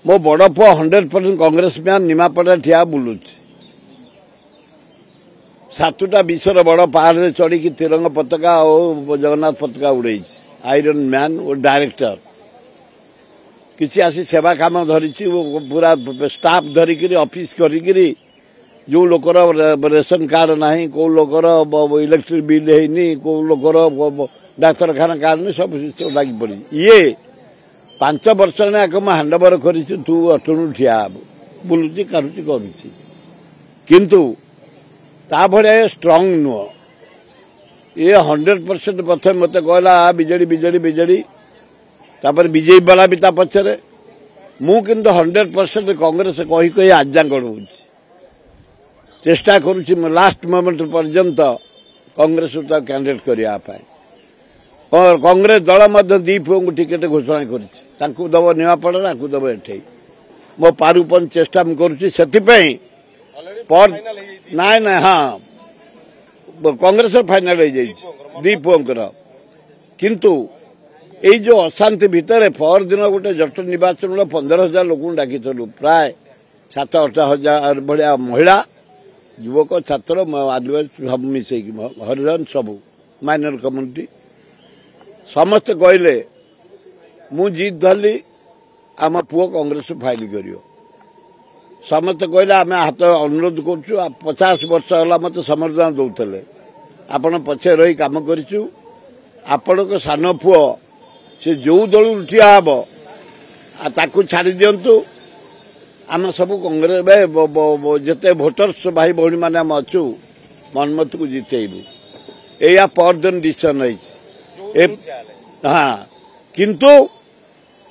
मो बड़ पुओ 100% कांग्रेस मैन निमापड़ा ठिया बुलुची 7टा विश्वर बड़ पहाड़ चढ़ी तिरंगा पताका और जगन्नाथ पताका उड़े आयरन मैन और डायरेक्टर किसी आसी सेवा काम धरी पूरा स्टाफ धरिकी ऑफिस करी जो लोकर रेशन कार्ड ना कौ लोकर इलेक्ट्रिक बिल है कौ लोकर डाक्तरखाना कार्ड नहीं सब लगी पड़ी ये 5 वर्ष ने हैंडओवर कर तू अटणु ठिया बुलुची कारुची करुची किंतु ता भाया स्ट्रांग नुह ये 100% प्रथम मत कहला बिजेडी बिजेडी बिजेडी तापर बीजेपी वाला भी ता पछरे मु किंतु 100% कांग्रेस कही कही आजांगड़ हो चेष्टा करुच्ची लास्ट मोमेंट पर्यंत कांग्रेस कैंडिडेट करने और कांग्रेस दल मध्य दी पुओं को टिकेट घोषणा कर दब निमापड़ा दब एठे मो पारुपन चेष्टा करुच्ची ना ना हाँ कांग्रेस फाइनाल हो दी पुओंकर किंतु ये जो अशांति भितर पर दिन गोटे जट निर्वाचन 15,000 लोक डाकी प्राय 7-8 हजार भाया महिला युवक छात्र आदिवासी सब मिसे हरिजन सब माइनर कम्युनिटी समस्त कहले मु जीत धरली आम पुओ कांग्रेस फाइल कर समस्त कहले आम हाथ अनुरोध करूँ 50 वर्ष है मत समर्थन दौले आपण पछे रही काम करूँ आपण को सान पुओ से जो दल ठिया हम ताकू छाड़ी दिंतु आम सब कांग्रेस जिते भोटर्स भाई भौणी मैंने आम अच्छु मनमत को जितेबू या परदिन डिसीजन है हाँ किंतु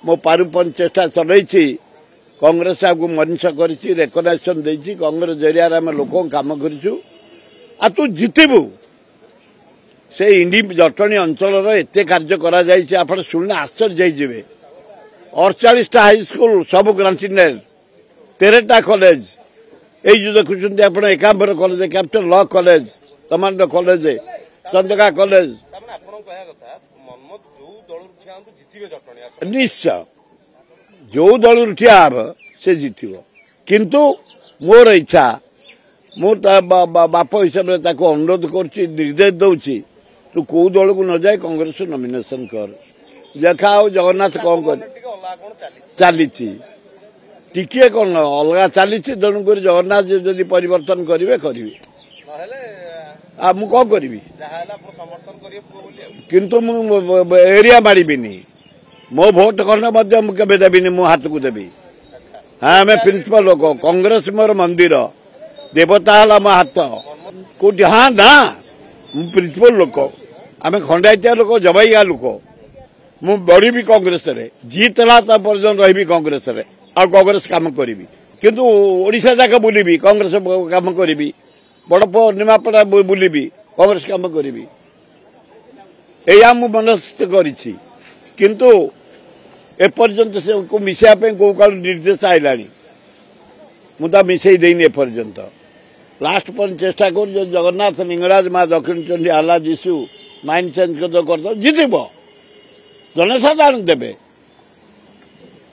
मो पारुपन चेष्टा चलई कांग्रेस आपको मनीष कर रेकग्नाइजेशन देती कांग्रेस जरिया आम लोक काम कर तू जितबू से इंडी जटणी अंचल एत कार्य कर शुणने आश्चर्य होइबे 48टा हाईस्कल सब ग्रांटिनेल 13टा कॉलेज ये देखुं आप Ekamra college capital law college कमांडो कॉलेज चंदका कॉलेज निश्चय जो दल ठिया हम से जित किंतु मोर इच्छा मु बाप हिसाब से अनुरोध कर निर्देश दौची तू कौ दल को न जाए कांग्रेस नॉमिनेशन कर देखा जगन्नाथ कौन कर चली टिके कौन अलग चली तेणुक जगन्नाथ जदि परिवर्तन करेंगे मु कौन करी किंतु मु एरिया मारिबिनी मो भोट करने मुझे देवी मो हाथ को देवी हाँ आम प्रिंसिपल लोक कांग्रेस मोर मंदिर देवता है मो हाथ कौटी हाँ ना मु प्रिंसिपल लोक आम खंडायत लोक जबैया लोक मु बढ़ी कांग्रेस जीत है पर्यटन रही कांग्रेस आ कांग्रेस काम करी किंतु ओडिशा जाक बुलबी कांग्रेस काम करी बड़ पुओ निमापड़ा बुलबी कांग्रेस काम करी या मु मनस्थ करी किंतु एपर्यंत से मिसाइप कौ काल निर्देश आईला मुझे मिसई देनी एपर्यंत लास्ट पर चेष्टा कर जगन्नाथ लिंगराज माँ दक्षिण चंडी आला जीशु माइंड चेंज कर जितब जनसाधारण देवे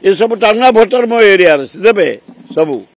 ये सब टाणुआ भोटर मो एरिया देवे सबू।